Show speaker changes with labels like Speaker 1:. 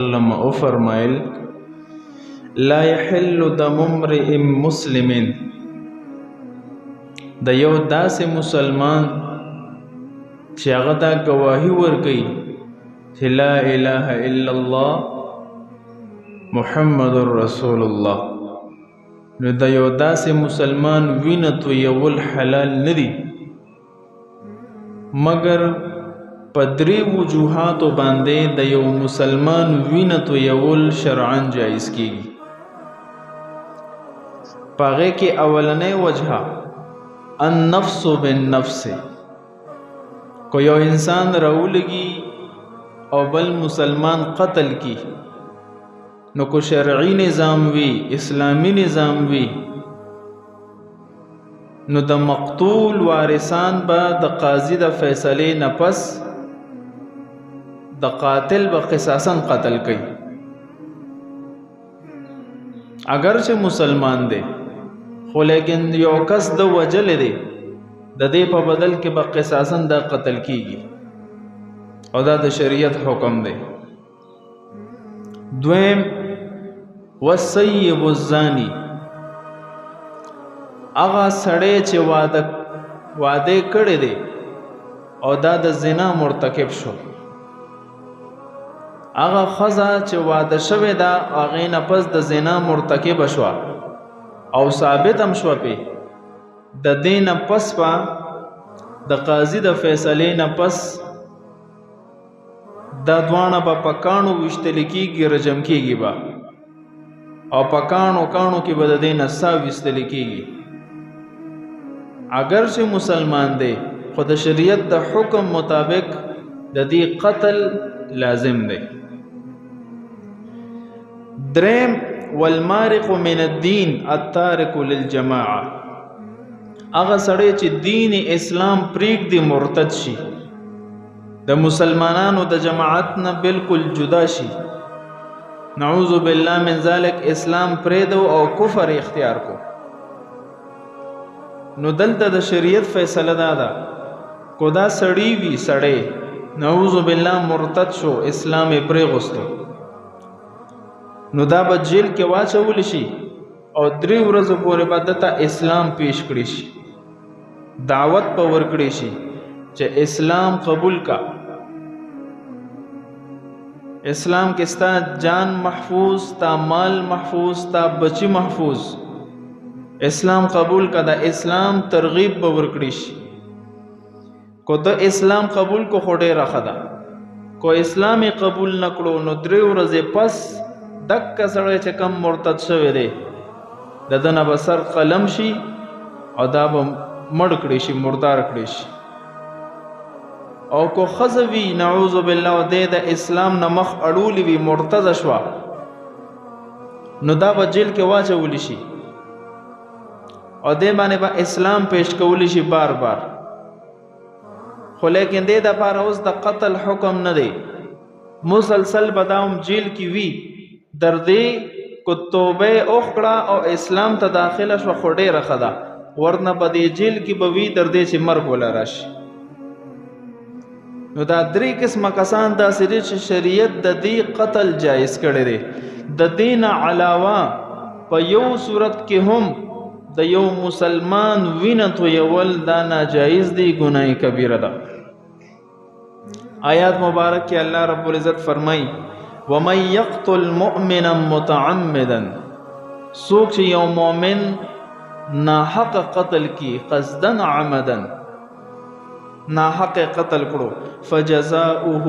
Speaker 1: وسلم او فرمایل لا يحل دم امرئ مسلم د یو داسې مسلمان چې هغه دا گواهی ورکوي چې لا اله الا الله محمد رسول الله، نو د یو داسې مسلمان وینه تویول حلال ندي مگر په درې وجوهاتو باندې د یو مسلمان وینه تویول شرعاً جایز کیږي. په هغې کې اولنۍ وجهه النفس بالنفس، کو یو انسان راولګي او بل مسلمان قتل کی نو کو شرعي نظام وي، اسلامی نظام وي، نو د مقتول وارثان به د قاضي د فیصلې نه پس د قاتل به قصاصاً قتل کوي. اگرچه مسلمان دی خو لیکن یو کس د وجل دی، د دې په بدل کې به قصاصاً دا قتل کیږي او دا د شریعت حکم دی. دویم والسیب الزانی، هغه سړی چې واده کړی دی او دا د زنا مرتکب شو، هغه ښځه چې واده شوې ده هغې نه پس د زنا مرتکبه شوه او ثابت هم شوه پې، د دې نه پس به د قاضي د فیصلې نه پس دا دواړه به په کاڼو ویشتلی کېږي، رجم کېږي به، او په کاڼو کې به د دې نه ساه ویستلی کېږي. اگرچه مسلمان دی خو د شریعت د حکم مطابق د دې قتل لازم دی. دریم والمارق من الدین التارک للجماعه، هغه سړی چې دین اسلام پریږدي مرتد شي، د مسلمانانو د جماعت نه بالکل جدا شي، نعوذ بالله من ذلک، اسلام پریدو او کفر اختیار کو، نو دلته د شریعت فیصله دا کو دا سړی وي، سړی نعوذ بالله مرتد شو، اسلام یې پرېغوستو، نو دا به جیل کې واچول شي او 3 ورځو پورې به دته اسلام پیش کړی شي، دعوت په ورکړی شي چې اسلام قبول کا، اسلام کې ستا جان محفوظ، تا مال محفوظ، تا بچی محفوظ، اسلام قبول کا، دا اسلام ترغیب به ورکړی شي. کو د اسلام قبول کو خو ډېره ښه ده، کو اسلام قبول نه کړو نو 3 ورځې پس دکه سړی چې کم مرتد شوی دی د ده نه به سر قلم شي او دا به مړ کړی شي، مردار کړی شي. او کو ښځه وي نعوذ بالله او دی د اسلام نه مخ اړولی وي، مرتده شوه، نو دا به جیل کې واچولی شي او دی باندې به اسلام پیش کولی شي بار بار. خو لیکن دی دپاره اوس د قتل حکم نه دی، مسلسل به دا هم جیل کې وي، در دې کو توبه وکړه او اسلام ته داخله شوه خو ډېره ښه ده، ورنه به دې جیل کې به وي تر دې چې مرګ وله راشي. نو دا 3 قسمه کسان داسې دي چې شریعت د دې قتل جایز کړی دی. د دې نه علاوه په یو صورت کې هم د یو مسلمان وینه تویول دا ناجایز دی، ګناه کبیره ده. آیات مبارک کې الله رب العزت فرمایي ومن یقتل مؤمنا متعمدا، څوک چې یو مؤمن ناحق قتل کی، قصدا عمدا ناحق قتل کړو، فجزاؤه